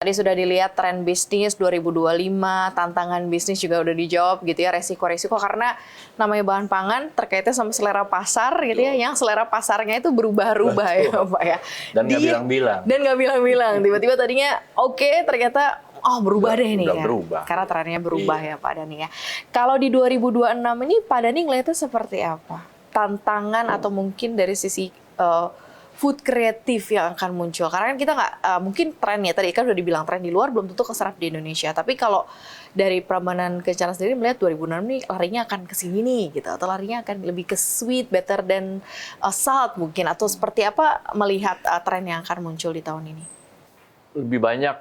Tadi sudah dilihat tren bisnis 2025, tantangan bisnis juga udah dijawab gitu ya, resiko-resiko karena namanya bahan pangan terkaitnya sama selera pasar gitu ya, yang selera pasarnya itu berubah-ubah ya Pak ya. Dan nggak bilang-bilang. Dan nggak bilang-bilang, tiba-tiba tadinya oke, ternyata berubah deh nih udah ya. Berubah. Karena trennya berubah ya Pak Dhani ya. Kalau di 2026 ini Pak Dhani ngeliatnya seperti apa? Tantangan atau mungkin dari sisi food kreatif yang akan muncul. Karena kan kita nggak, mungkin trennya, tadi kan udah dibilang tren di luar belum tentu keserap di Indonesia. Tapi kalau dari Prambanan Kencana sendiri melihat 2006 ini larinya akan ke sini nih, gitu. Atau larinya akan lebih ke sweet, better than salt mungkin. Atau seperti apa melihat tren yang akan muncul di tahun ini? Lebih banyak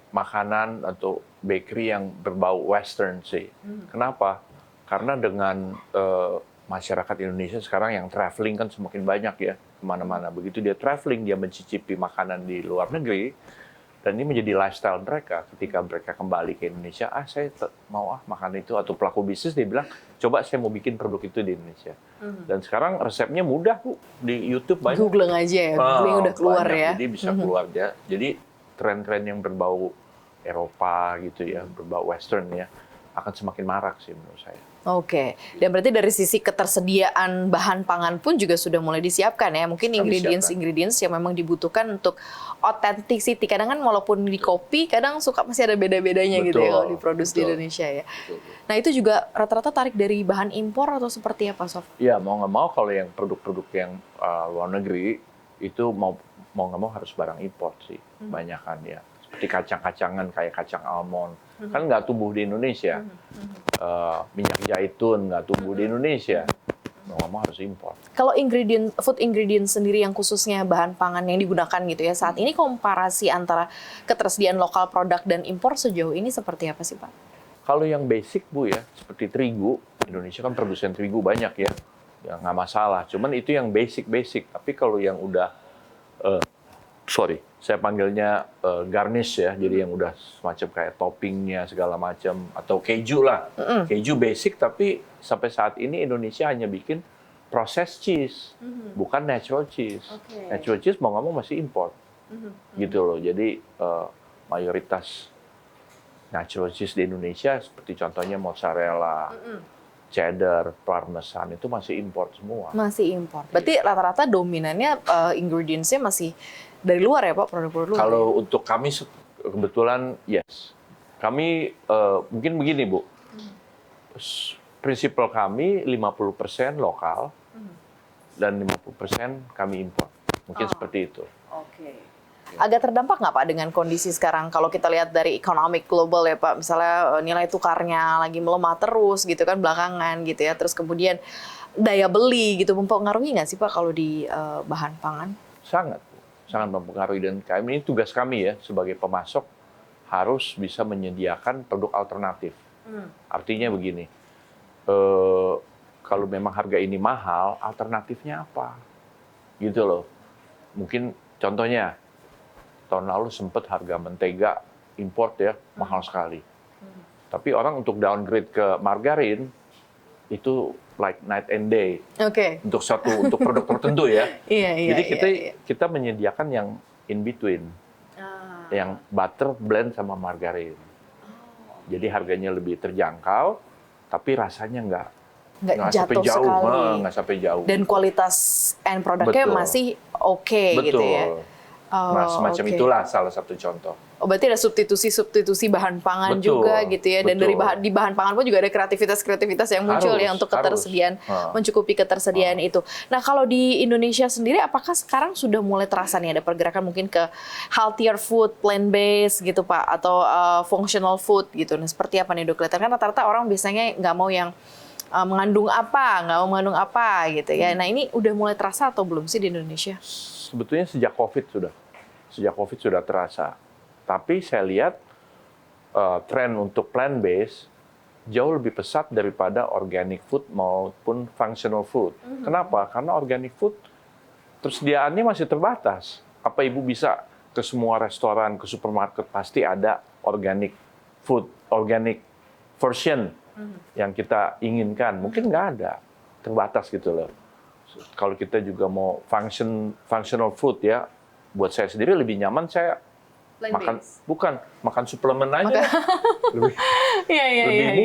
makanan atau bakery yang berbau western sih. Kenapa? Karena dengan masyarakat Indonesia sekarang yang traveling kan semakin banyak ya, kemana-mana. Begitu dia traveling, dia mencicipi makanan di luar negeri, dan ini menjadi lifestyle mereka. Ketika mereka kembali ke Indonesia, saya mau makan itu. Atau pelaku bisnis dia bilang, coba saya mau bikin produk itu di Indonesia. Dan sekarang resepnya mudah, Bu. Di YouTube banyak. Googling aja ya, googling udah keluar banyak. ya. Jadi bisa keluar ya. Jadi tren-tren yang berbau Eropa gitu ya, berbau western ya, akan semakin marak sih menurut saya. Oke, dan berarti dari sisi ketersediaan bahan pangan pun juga sudah mulai disiapkan ya. Mungkin ingredients yang memang dibutuhkan untuk authenticity. Kadang kan walaupun di kopi, kadang suka masih ada beda-bedanya gitu ya kalau diproduksi di Indonesia ya. Nah itu juga rata-rata tarik dari bahan impor atau seperti apa, Sof? Ya mau nggak mau kalau yang produk-produk yang luar negeri itu mau nggak mau harus barang import sih, kebanyakan ya. Seperti kacang-kacangan kayak kacang almond, kan nggak tumbuh di Indonesia. Minyak zaitun nggak tumbuh di Indonesia. Mau nggak mau harus impor. Kalau food ingredient sendiri yang khususnya bahan pangan yang digunakan gitu ya, saat ini komparasi antara ketersediaan lokal produk dan impor sejauh ini seperti apa sih Pak? Kalau yang basic Bu ya, seperti terigu, Indonesia kan produsen terigu banyak ya nggak masalah. Cuman itu yang basic. Tapi kalau yang udah saya panggilnya garnish ya, jadi yang udah semacam kayak toppingnya segala macam, atau keju lah. Keju basic, tapi sampai saat ini Indonesia hanya bikin processed cheese, bukan natural cheese. Natural cheese mau nggak mau masih import, gitu loh. Jadi mayoritas natural cheese di Indonesia, seperti contohnya mozzarella, cheddar, parmesan, itu masih import semua. Masih import. Berarti rata-rata dominannya ingredients-nya masih dari luar ya Pak, produk-produk luar? Kalau untuk kami kebetulan yes. Kami mungkin begini Bu, prinsipal kami 50% lokal dan 50% kami import. Mungkin seperti itu. Oke. Agak terdampak nggak Pak dengan kondisi sekarang? Kalau kita lihat dari economic global ya Pak, misalnya nilai tukarnya lagi melemah terus gitu kan belakangan gitu ya, terus kemudian daya beli gitu, mempengaruhi nggak sih Pak kalau di bahan pangan? Sangat mempengaruhi, dan ini tugas kami ya sebagai pemasok harus bisa menyediakan produk alternatif. Artinya begini, kalau memang harga ini mahal, alternatifnya apa? Gitu loh. Mungkin contohnya, tahun lalu sempat harga mentega import ya, mahal sekali. Tapi orang untuk downgrade ke margarin, itu like night and day. Untuk produk tertentu ya. Jadi kita menyediakan yang in between. Yang butter blend sama margarin. Jadi harganya lebih terjangkau, tapi rasanya nggak sampai jauh. Dan kualitas end produknya masih oke gitu ya. Semacam itulah salah satu contoh. Berarti ada substitusi bahan pangan juga gitu ya, dan dari di bahan pangan pun juga ada kreativitas yang muncul ya untuk ketersediaan, mencukupi ketersediaan itu. Nah kalau di Indonesia sendiri, apakah sekarang sudah mulai terasa nih ada pergerakan mungkin ke healthier food, plant based gitu Pak, atau functional food gitu? Nah seperti apa nih Dok? Kan rata-rata orang biasanya nggak mau yang mengandung apa gitu ya. Nah ini udah mulai terasa atau belum sih di Indonesia? Sebetulnya sejak COVID sudah terasa. Tapi saya lihat tren untuk plant-based jauh lebih pesat daripada organic food maupun functional food. Kenapa? Karena organic food tersediaannya masih terbatas. Apa Ibu bisa ke semua restoran, ke supermarket, pasti ada organic food, organic version yang kita inginkan. Mungkin nggak ada, terbatas gitu loh. Kalau kita juga mau functional food ya, buat saya sendiri lebih nyaman saya bukan makan suplemen aja lebih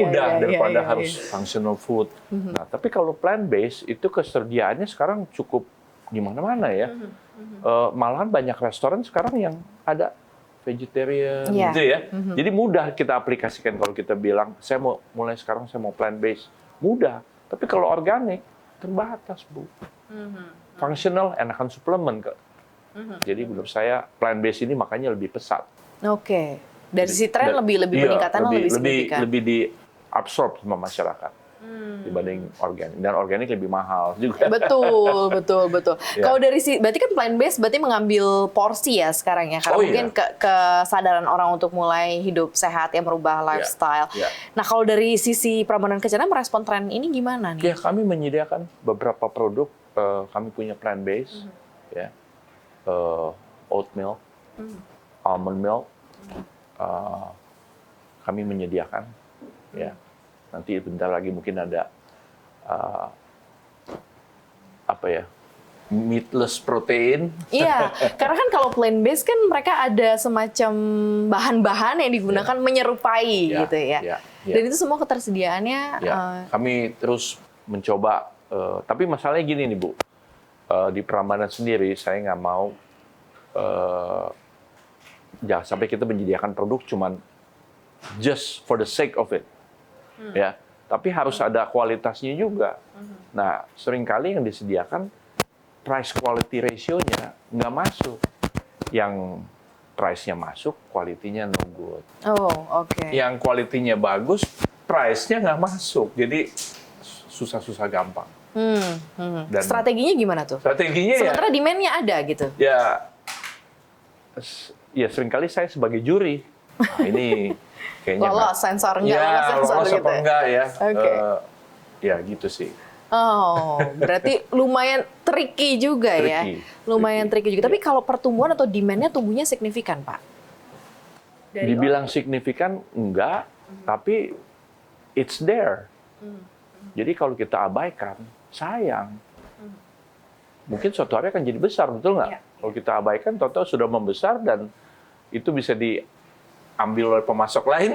mudah daripada harus functional food. Nah, tapi kalau plant based itu kesediaannya sekarang cukup di mana-mana ya. Malahan banyak restoran sekarang yang ada vegetarian gitu ya. Jadi mudah kita aplikasikan kalau kita bilang saya mau mulai sekarang saya mau plant based, mudah. Tapi kalau organik terbatas, Bu. Functional enakan suplemen kok. Jadi menurut saya plant based ini makanya lebih pesat. Oke. Dari si tren lebih peningkatannya lebih signifikan. Lebih diabsorb sama masyarakat dibanding organik. Dan organik lebih mahal juga. Betul. Kalau dari berarti kan plant based berarti mengambil porsi ya sekarang ya. Karena mungkin kesadaran orang untuk mulai hidup sehat ya, merubah lifestyle. Nah, kalau dari sisi Prambanan Kencana merespon tren ini gimana nih? Ya, kami menyediakan beberapa produk. Kami punya plant based, ya. Oat milk, almond milk, kami menyediakan, ya. Nanti bentar lagi mungkin ada meatless protein. Iya, karena kan kalau plant based kan mereka ada semacam bahan-bahan yang digunakan menyerupai gitu ya. Dan itu semua ketersediaannya. Kami terus mencoba, tapi masalahnya gini nih Bu. Di Prambanan sendiri saya nggak mau jangan sampai kita menyediakan produk cuman just for the sake of it, ya. Tapi harus ada kualitasnya juga. Nah, seringkali yang disediakan price quality ratio-nya nggak masuk. Yang price-nya masuk, quality-nya no good. Oh, oke. Yang quality-nya bagus, price-nya nggak masuk. Jadi susah-susah gampang. Dan strateginya gimana tuh? Strateginya sementara demand-nya ada gitu. Ya seringkali saya sebagai juri. Nah, ini kayaknya lolos sensor enggak? Lolos gitu apa enggak ya? Okay. Gitu sih. Oh, berarti lumayan tricky juga ya. Lumayan tricky juga. Tapi kalau pertumbuhan atau demand-nya tumbuhnya signifikan, Pak? Dibilang signifikan enggak, tapi it's there. Jadi kalau kita abaikan, sayang. Mungkin suatu hari akan jadi besar, betul nggak? Kalau kita abaikan, total sudah membesar dan itu bisa diambil oleh pemasok lain.